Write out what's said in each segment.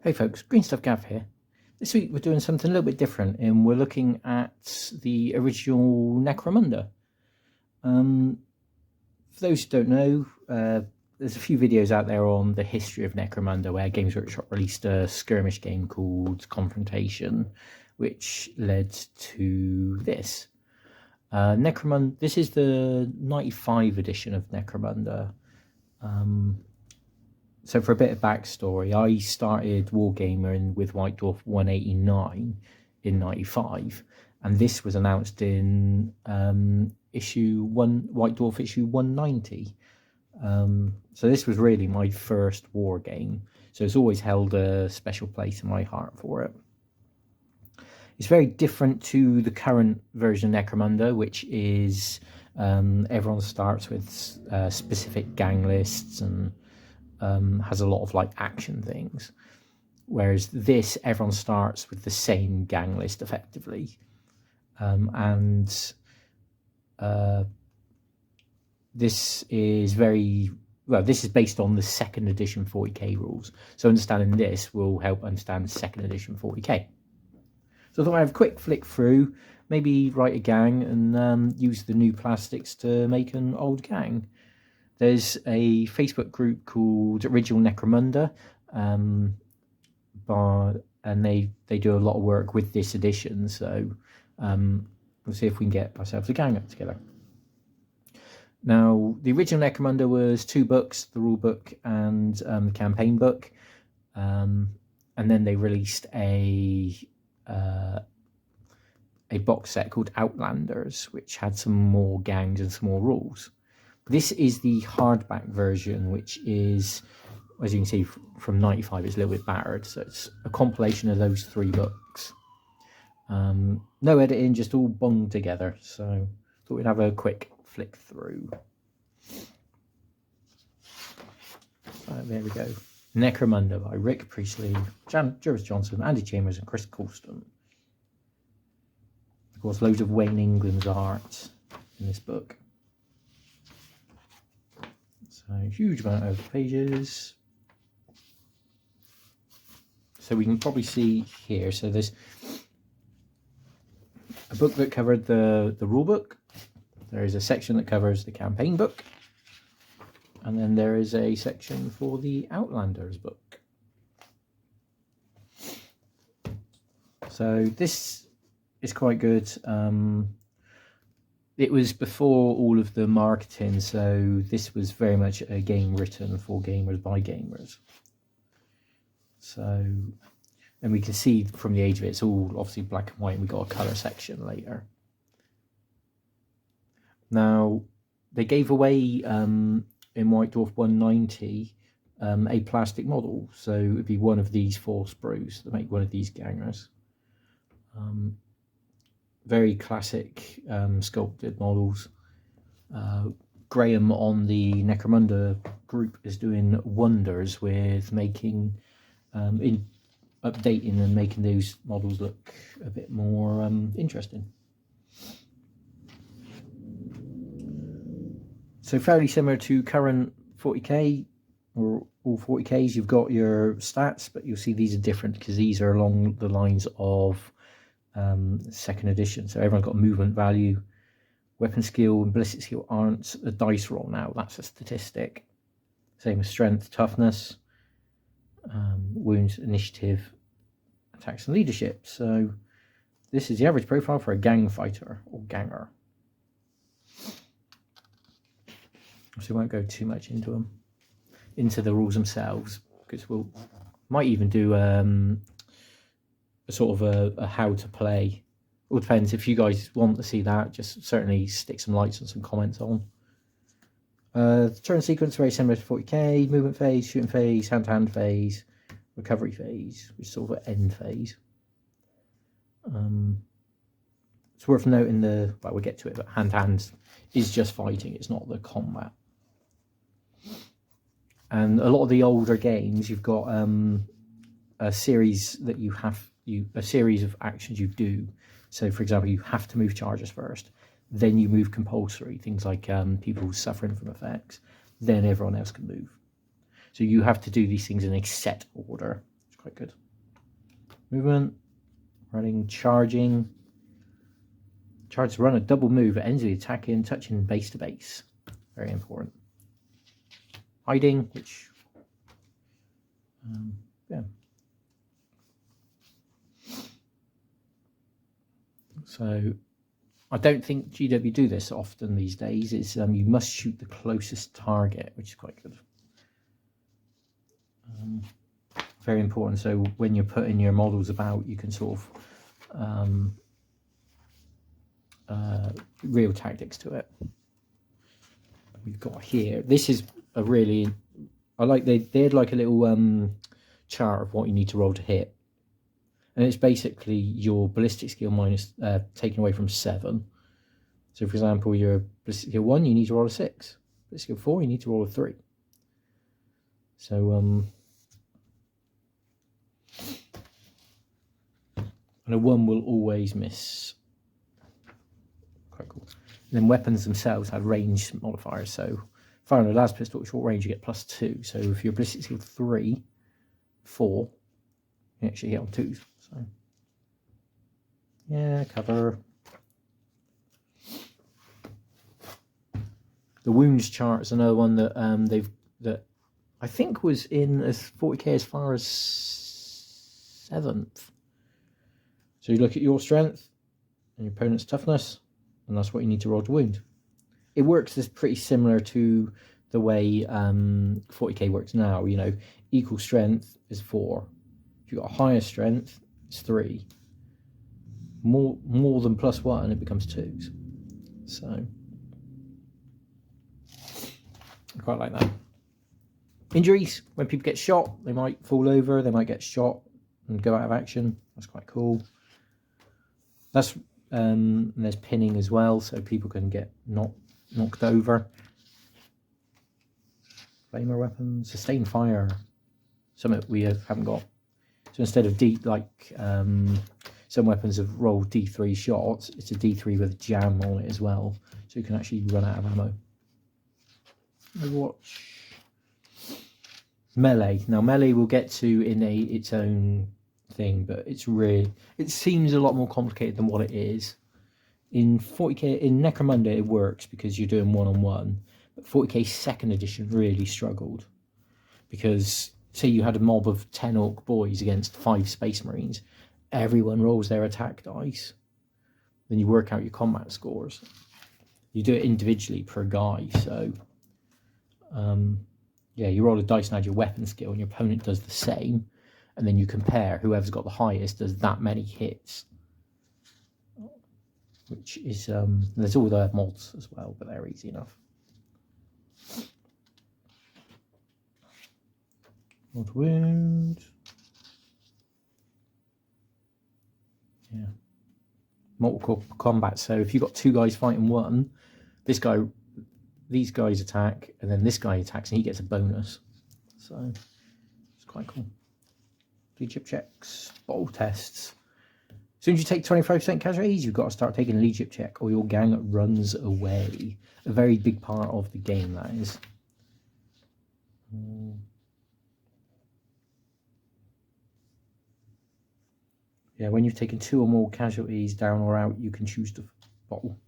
Hey folks, Green Stuff Gav here. This week we're doing something a little bit different and we're looking at the original Necromunda. For those who don't know, there's a few videos out there on the history of Necromunda where Games Workshop released a skirmish game called Confrontation, which led to this. Necromunda, this is the 95 edition of Necromunda. So for a bit of backstory, I started Wargaming with White Dwarf 189 in 95, and this was announced in White Dwarf issue 190. So this was really my first war game, so it's always held a special place in my heart for it. It's very different to the current version of Necromunda, which is everyone starts with specific gang lists and has a lot of like action things, whereas this everyone starts with the same gang list effectively, this is this is based on the second edition 40k rules, so understanding this will help understand second edition 40k. So I thought I'd have a quick flick through, maybe write a gang and use the new plastics to make an old gang. There's a Facebook group called Original Necromunda, and they do a lot of work with this edition, so we'll see if we can get ourselves a gang up together. Now, the original Necromunda was 2 books, the Rulebook and the campaign book, and then they released a box set called Outlanders, which had some more gangs and some more rules. This is the hardback version, which is, as you can see from 95, it's a little bit battered. So it's a compilation of those 3 books. No editing, just all bunged together. So thought we'd have a quick flick through. There we go. Necromunda by Rick Priestley, Jervis Johnson, Andy Chambers and Chris Colston. Of course, loads of Wayne England's art in this book. So huge amount of pages. So we can probably see here, so there's a book that covered the rule book. There is a section that covers the campaign book. And then there is a section for the Outlanders book. So this is quite good. It was before all of the marketing, so this was very much a game written for gamers by gamers. So, and we can see from the age of it, it's all obviously black and white, and we got a colour section later. Now, they gave away in White Dwarf 190 a plastic model, so it would be one of these 4 sprues to make one of these gangers. Very classic sculpted models. Graham on the Necromunda group is doing wonders with making, updating and making those models look a bit more interesting. So fairly similar to current 40k or all 40ks, you've got your stats, but you'll see these are different because these are along the lines of second edition. So everyone's got a movement value, weapon skill and ballistic skill aren't a dice roll now, that's a statistic. Same with strength, toughness, wounds, initiative, attacks and leadership. So this is the average profile for a gang fighter or ganger. So we won't go too much into the rules themselves, because we'll might even do a sort of a how to play. It all depends. If you guys want to see that, just certainly stick some likes and some comments on. The turn sequence very similar to 40k. Movement phase, shooting phase, hand-to-hand phase, recovery phase, which is sort of an end phase. It's worth noting we'll get to it, but hand-to-hand is just fighting, it's not the combat. And a lot of the older games, you've got a series that a series of actions you do. So for example, you have to move charges first, then you move compulsory, things like people suffering from effects, then everyone else can move. So you have to do these things in a set order. It's quite good. Movement, running, charging. Charge to run a double move that ends the attack in touching base to base. Very important. Hiding, which yeah. So I don't think GW do this often these days. It's you must shoot the closest target, which is quite good. Very important. So when you're putting your models about, you can sort of real tactics to it. We've got here. This is a really, I like they had like a little chart of what you need to roll to hit, and it's basically your ballistic skill minus taken away from 7. So for example, your ballistic skill 1, you need to roll a 6. Ballistic skill 4, you need to roll a 3. So and a 1 will always miss. Quite cool. And then weapons themselves have range modifiers. So firing a las pistol at short range, you get +2. So if you're ballistic skill 3, 4, you actually get on 2s. So yeah, cover. The wounds chart is another one that that I think was in as 40k as far as 7th. So you look at your strength and your opponent's toughness, and that's what you need to roll to wound. It works as pretty similar to the way 40k works now. You know, equal strength is 4. If you've got a higher strength, it's 3. More than +1, it becomes 2s. So I quite like that. Injuries, when people get shot, they might fall over, they might get shot and go out of action. That's quite cool. That's and there's pinning as well, so people can get knocked over. Flamer weapons, sustained fire, something we haven't got. So instead of some weapons have rolled D3 shots, it's a D3 with a jam on it as well, so you can actually run out of ammo. Overwatch. Melee. Now melee we'll get to in its own thing, but it seems a lot more complicated than what it is. In 40k, in Necromunda it works because you're doing one-on-one, but 40k 2nd edition really struggled because say you had a mob of 10 orc boys against 5 space marines, everyone rolls their attack dice, then you work out your combat scores. You do it individually per guy, so yeah, you roll a dice and add your weapon skill, and your opponent does the same, and then you compare. Whoever's got the highest does that many hits, which is there's all the mods as well, but they're easy enough. Mod wound. Yeah. Multiple combat. So if you've got 2 guys fighting one, these guys attack, and then this guy attacks, and he gets a bonus. So it's quite cool. Leadership checks, bottle tests. As soon as you take 25% casualties, you've got to start taking a leadership check, or your gang runs away. A very big part of the game, that is. Yeah, when you've taken 2 or more casualties down or out, you can choose to bottle.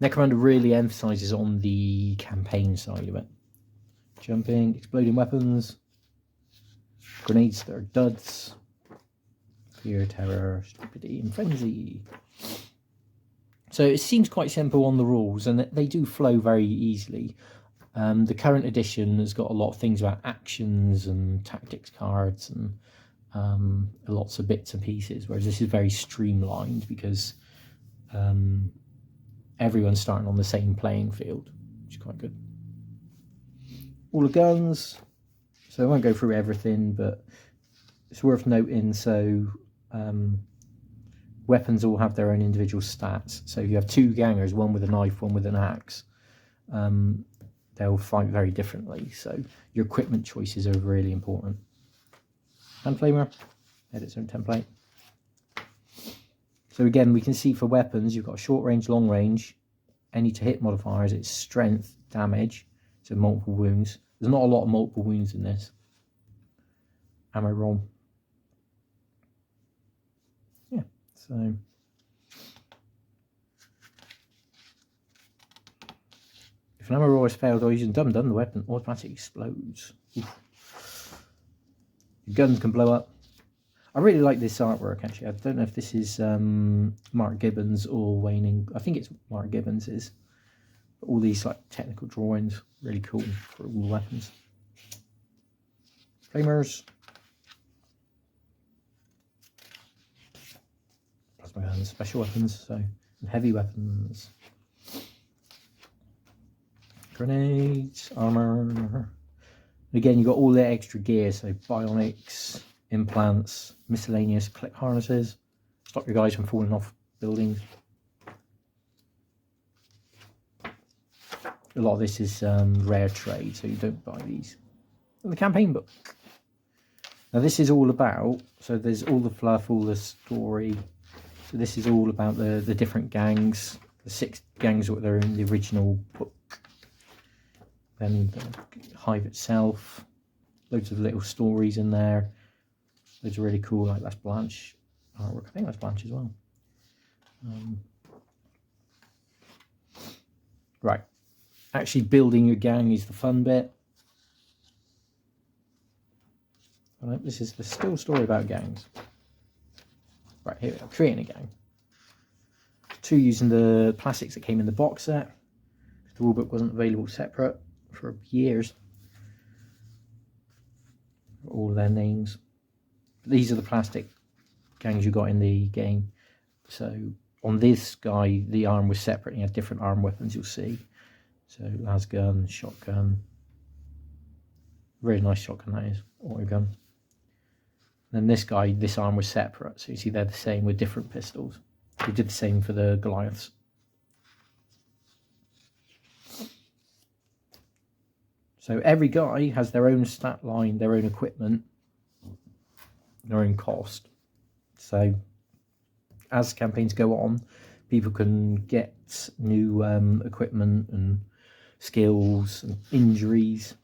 Necromunda really emphasises on the campaign side of it. Jumping, exploding weapons, grenades that are duds, fear, terror, stupidity, and frenzy. So it seems quite simple on the rules, and they do flow very easily. The current edition has got a lot of things about actions and tactics cards and lots of bits and pieces, whereas this is very streamlined because everyone's starting on the same playing field, which is quite good. All the guns, so I won't go through everything, but it's worth noting. So weapons all have their own individual stats. So if you have 2 gangers, one with a knife, one with an axe, they'll fight very differently. So your equipment choices are really important. Hand flamer, had its own template. So again, we can see for weapons, you've got short range, long range, any to hit modifiers, it's strength, damage, so multiple wounds. There's not a lot of multiple wounds in this. Ammo roll. So if an ammo roll has failed or using dum-dum, the weapon automatically explodes. Oof. Your guns can blow up. I really like this artwork, actually. I don't know if this is Mark Gibbons or Waning. I think it's Mark Gibbons's. But all these like technical drawings, really cool for all the weapons. Flamers. Plasma guns, special weapons, so and heavy weapons. Grenades, armor. And again, you've got all the extra gear, so bionics, implants, miscellaneous clip harnesses, stop your guys from falling off buildings. A lot of this is rare trade, so you don't buy these. And the campaign book. Now this is all about, so there's all the fluff, all the story. So this is all about the different gangs, the 6 gangs that are in the original book. Then the hive itself, loads of little stories in there. Those are really cool, like that's Blanche artwork. I think that's Blanche as well. Right, actually building your gang is the fun bit. All right, this is the still story about gangs. Right, here we are, creating a gang. 2, using the plastics that came in the box set. The rulebook wasn't available separate for years. All their names. These are the plastic gangs you got in the game. So on this guy, the arm was separate. He had different arm weapons, you'll see. So las gun, shotgun. Really nice shotgun that is, auto gun. And then this guy, this arm was separate. So you see they're the same with different pistols. He did the same for the Goliaths. So every guy has their own stat line, their own equipment, their own cost. So as campaigns go on, people can get new equipment and skills and injuries.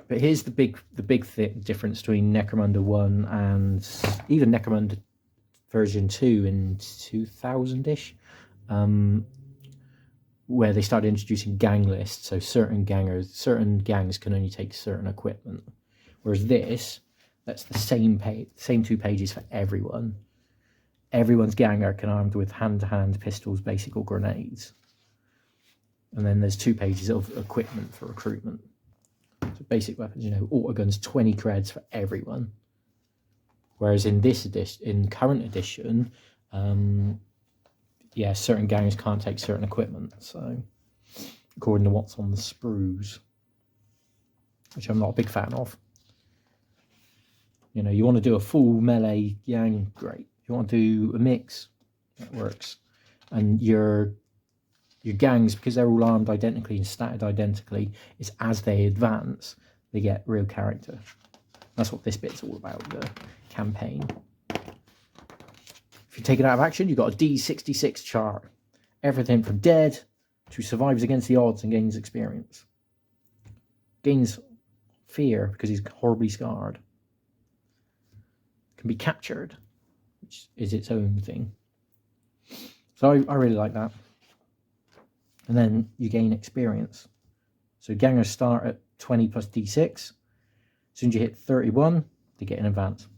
But here's the big difference between Necromunda 1 and even Necromunda version 2 in 2000-ish, where they started introducing gang lists. So certain gangs can only take certain equipment. Whereas this, that's the same 2 pages for everyone. Everyone's ganger can armed with hand-to-hand pistols, basic or grenades. And then there's 2 pages of equipment for recruitment. So basic weapons, auto guns, 20 creds for everyone. Whereas in this edition, in current edition, yeah, certain gangs can't take certain equipment. So according to what's on the sprues, which I'm not a big fan of. You want to do a full melee gang, great. You want to do a mix, that works. And your gangs, because they're all armed identically and statted identically, is as they advance, they get real character. That's what this bit's all about, the campaign. If you take it out of action, you've got a D66 chart. Everything from dead to survives against the odds and gains experience. Gains fear because he's horribly scarred. Can be captured, which is its own thing. So I really like that. And then you gain experience. So gangers start at 20 plus D6. As soon as you hit 31, they get an advance.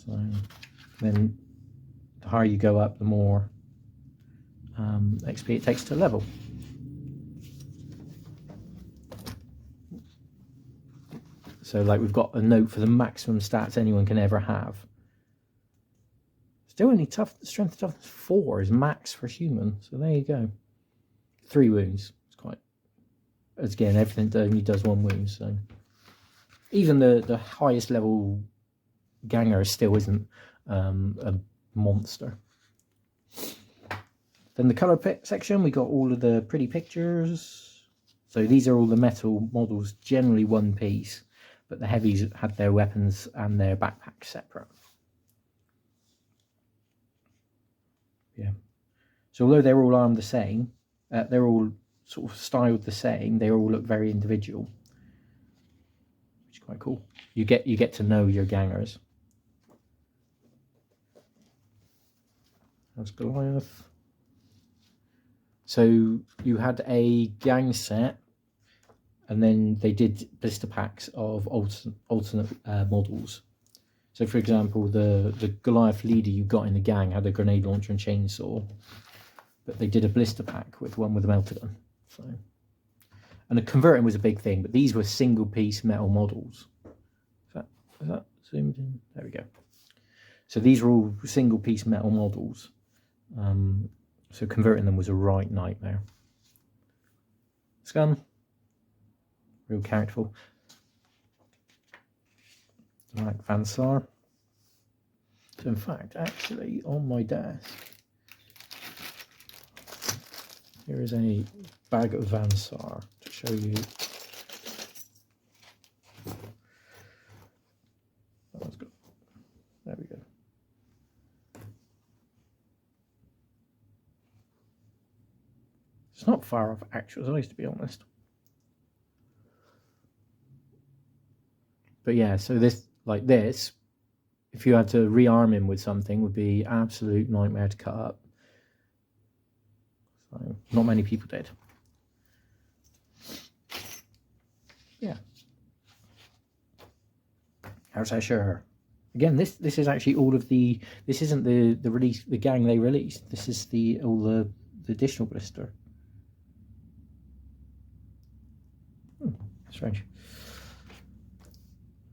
So then the higher you go up, the more XP it takes to level. So like we've got a note for the maximum stats anyone can ever have. Still only strength toughness 4 is max for human. So there you go. 3 wounds. It's quite, as again, everything only does 1 wound. So even the highest level ganger still isn't a monster. Then the colour section, we got all of the pretty pictures. So these are all the metal models, generally 1 piece, but the heavies had their weapons and their backpacks separate. Yeah. So although they're all armed the same, they're all sort of styled the same, they all look very individual, which is quite cool. You get to know your gangers. That's Goliath. So you had a gang set, and then they did blister packs of alternate models. So, for example, the Goliath leader you got in the gang had a grenade launcher and chainsaw, but they did a blister pack with one with a melter gun. So, and the converting was a big thing, but these were single-piece metal models. Is that zoomed in? There we go. So these were all single-piece metal models. So converting them was a right nightmare. Scum. Real characterful. Like Vansar. So in fact, actually, on my desk, here is a bag of Vansar to show you. That's good. There we go. It's not far off actual size, to be honest. But yeah, so this, like this, if you had to rearm him with something, would be absolute nightmare to cut up. So not many people did. Yeah. How's that sure? Again, this is actually all of the. This isn't the release, the gang they released. This is all the additional blister. Strange.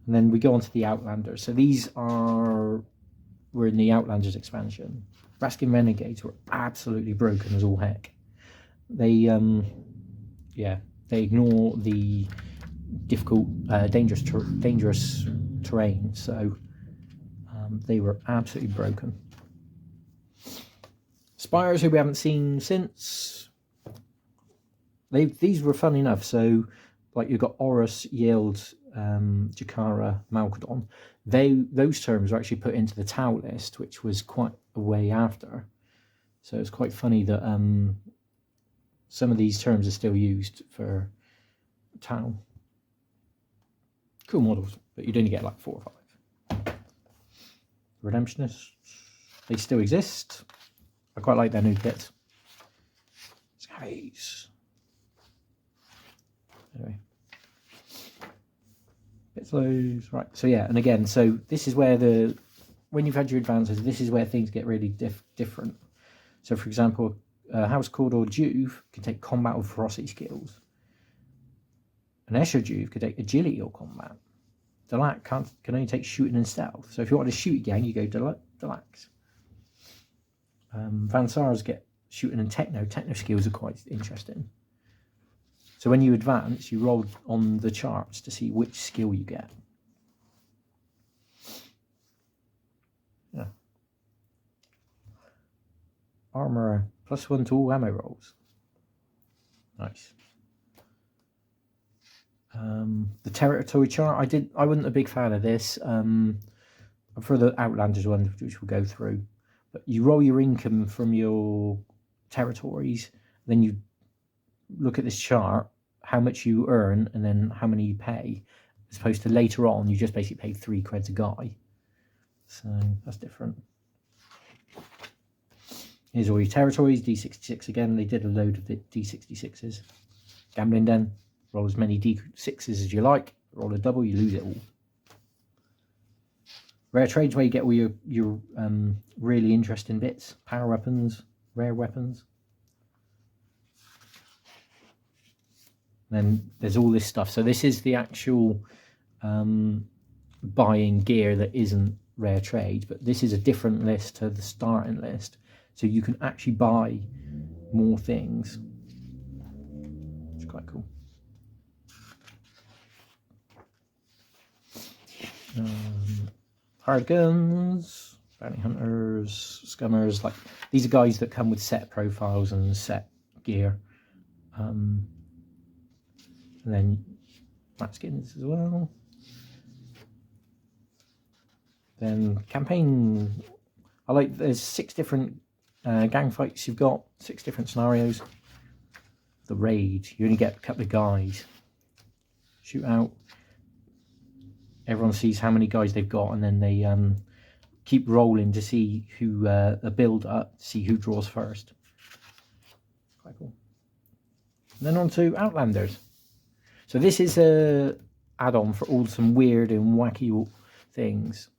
And then we go on to the Outlanders. So these were in the Outlanders expansion. Raskin Renegades were absolutely broken as all heck. They they ignore the difficult, dangerous terrain. So they were absolutely broken. Spires, who we haven't seen since. These were fun enough. So like you've got Horus, Yield, Jakara, Malkadon. Those terms were actually put into the Tau list, which was quite a way after. So it's quite funny that some of these terms are still used for Tau. Cool models, but you'd only get like 4 or 5. Redemptionists, they still exist. I quite like their new kits. Skies. Anyway. Bits lows, right? So yeah, and again, so this is where when you've had your advances, this is where things get really different. So for example, House Cawdor Juve can take combat or ferocity skills. An Escher Juve could take agility or combat. Delac can only take shooting and stealth. So if you want to shoot gang, you go Delax. Vansars get shooting and techno. Techno skills are quite interesting. So when you advance, you roll on the charts to see which skill you get. Yeah. Armor +1 to all ammo rolls. Nice. The territory chart, I wasn't a big fan of this. For the Outlanders one, which we'll go through. But you roll your income from your territories, then you look at this chart, how much you earn, and then how many you pay, as opposed to later on, you just basically pay 3 creds a guy. So that's different. Here's all your territories, D66 again. They did a load of the D66s. Gambling Den, roll as many D6s as you like. Roll a double, you lose it all. Rare trades, where you get all your really interesting bits. Power weapons, rare weapons. Then there's all this stuff. So this is the actual buying gear that isn't rare trade, but this is a different list to the starting list. So you can actually buy more things. It's quite cool. Hard guns, bounty hunters, scummers. Like these are guys that come with set profiles and set gear. And then rat skins as well. Then campaign. There's 6 different gang fights you've got, 6 different scenarios. The raid, you only get a couple of guys. Shoot out. Everyone sees how many guys they've got, and then they keep rolling to see who a build up, to see who draws first. Quite cool. And then on to Outlanders. So this is a add-on for all some weird and wacky things.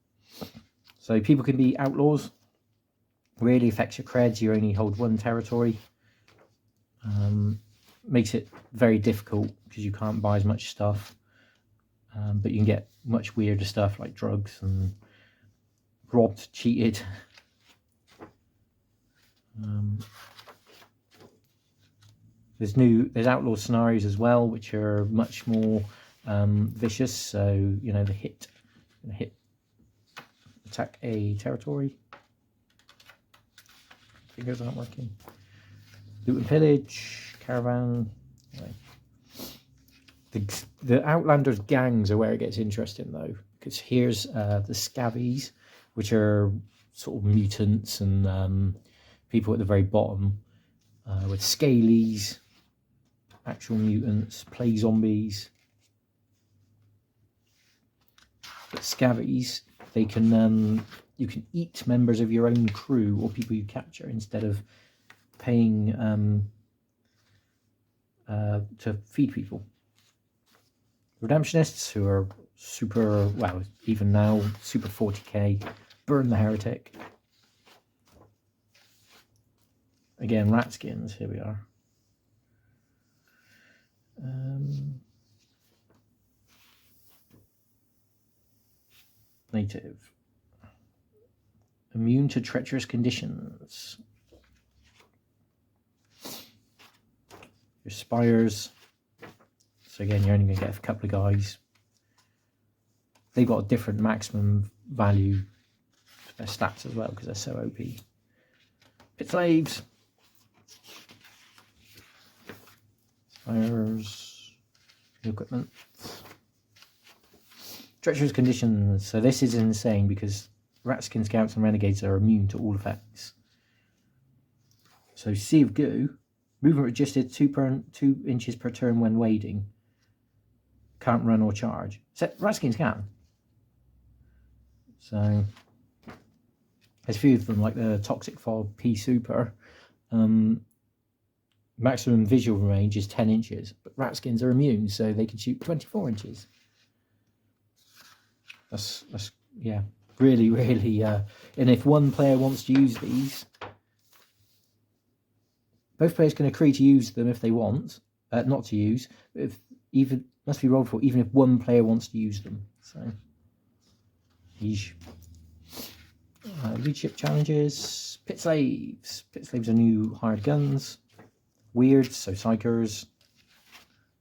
So people can be outlaws. Really affects your creds. You only hold one territory. Makes it very difficult because you can't buy as much stuff. But you can get much weirder stuff like drugs and robbed, cheated. There's outlaw scenarios as well, which are much more vicious. So you know, the hit attack a territory. Fingers aren't working. Loot and pillage, caravan. Anyway. The Outlanders gangs are where it gets interesting though, because here's the Scavies, which are sort of mutants and people at the very bottom, with Scalies, actual mutants, plague zombies. But Scavies, they can you can eat members of your own crew or people you capture instead of paying to feed people. Redemptionists, who are super, well, even now, super 40k, burn the heretic. Again, Ratskins, here we are. Native. Immune to treacherous conditions. Your Spires. So again, you're only going to get a couple of guys. They've got a different maximum value for their stats as well because they're so OP. Pit Slaves. Spires. Equipment. Treacherous conditions. So this is insane because Ratskin Scouts and Renegades are immune to all effects. So Sea of Goo. Movement registered 2 inches per turn when wading. Can't run or charge. Ratskins can. So there's a few of them, like the Toxic Fog P Super. Maximum visual range is 10 inches, but Ratskins are immune, so they can shoot 24 inches. That's yeah, really, really. And if one player wants to use these, both players can agree to use them if they want, not to use. But if even must be rolled for, even if one player wants to use them. So, leadership challenges. Pit Slaves. Pit Slaves are new hired guns. Weirds, so Psychers.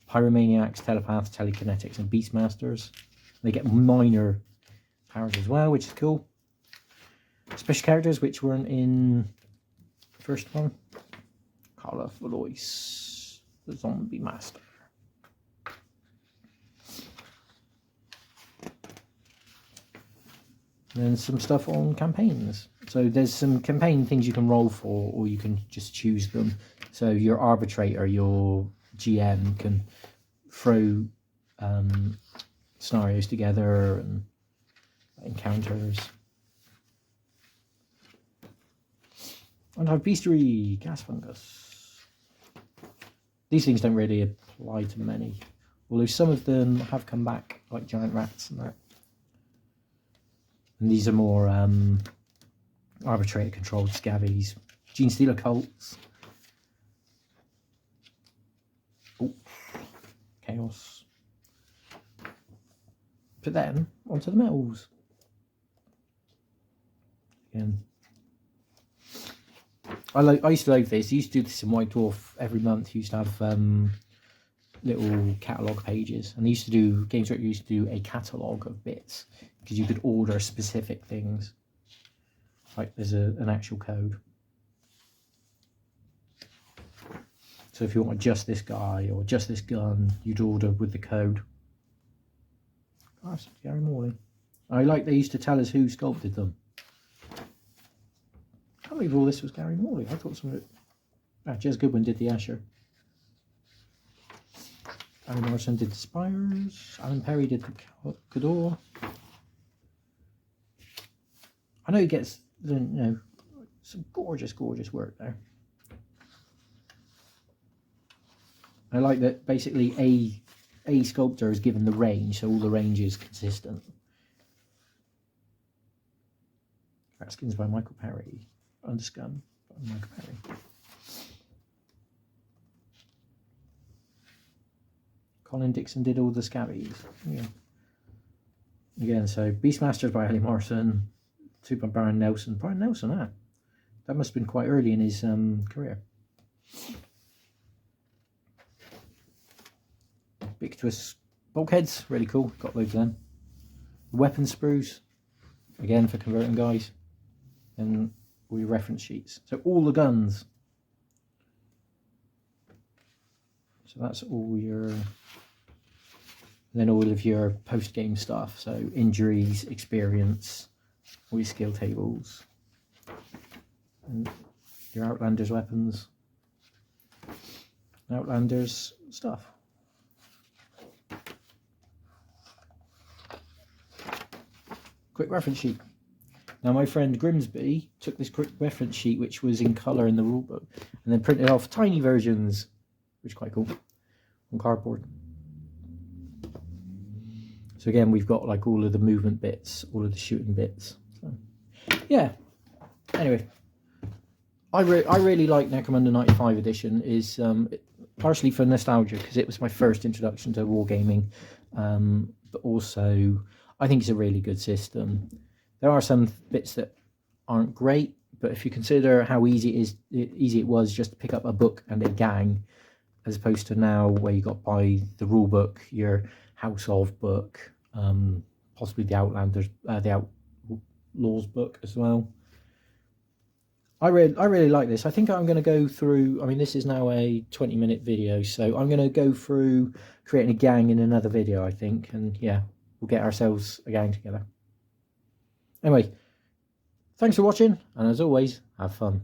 Pyromaniacs, Telepaths, Telekinetics, and Beastmasters. They get minor powers as well, which is cool. Special characters which weren't in the first one. Carla Valois, the Zombie Master. And then some stuff on campaigns. So there's some campaign things you can roll for, or you can just choose them. So your arbitrator, your GM, can throw scenarios together and encounters. And have bestiary, gas fungus. These things don't really apply to many, although some of them have come back, like giant rats and that. And these are more arbitrator-controlled scavies. Gene Stealer cults. Oh, chaos. But then, onto the metals. Again. I used to love this. I used to do this in White Dwarf every month. You used to have little catalogue pages. And they used to do, Games Workshop used to do a catalogue of bits. Because you could order specific things. Like there's an actual code. So if you want just this guy or just this gun, you'd order with the code. Oh, that's Gary Morley. I like they used to tell us who sculpted them. I can't believe all this was Gary Morley. I thought some of it... Jez Goodwin did the Asher. Alan Morrison did the Spires. Alan Perry did the Cador. I know he gets, you know, some gorgeous work there. I like that basically a sculptor is given the range, so all the range is consistent. Skins by Michael Perry. Underscum by Michael Perry. Colin Dixon did all the scabbies. Yeah. Again, so Beastmasters by Ellie Morrison. Two by Brian Nelson. Brian Nelson, ah. That must have been quite early in his career. Big Twist bulkheads, really cool. Got loads of them. Weapon sprues, again for converting guys. And all your reference sheets. So all the guns. So that's all your, and then all of your post-game stuff. So injuries, experience, all your skill tables, and your Outlanders weapons, Outlanders stuff. Quick reference sheet. Now my friend Grimsby took this quick reference sheet, which was in colour in the rulebook, and then printed off tiny versions, which is quite cool, on cardboard. So again, we've got like all of the movement bits, all of the shooting bits. So, yeah. Anyway, I really like Necromunda 95 edition. Is partially for nostalgia because it was my first introduction to wargaming, but also I think it's a really good system. There are some bits that aren't great, but if you consider how easy it was just to pick up a book and a gang, as opposed to now where you got by the rule book, your House of book, possibly the Outlanders, the Outlaws book as well. I really like this. I think I'm going to go through. I mean, this is now a 20-minute video, so I'm going to go through creating a gang in another video, I think, and yeah, we'll get ourselves a gang together. Anyway, thanks for watching, and as always, have fun.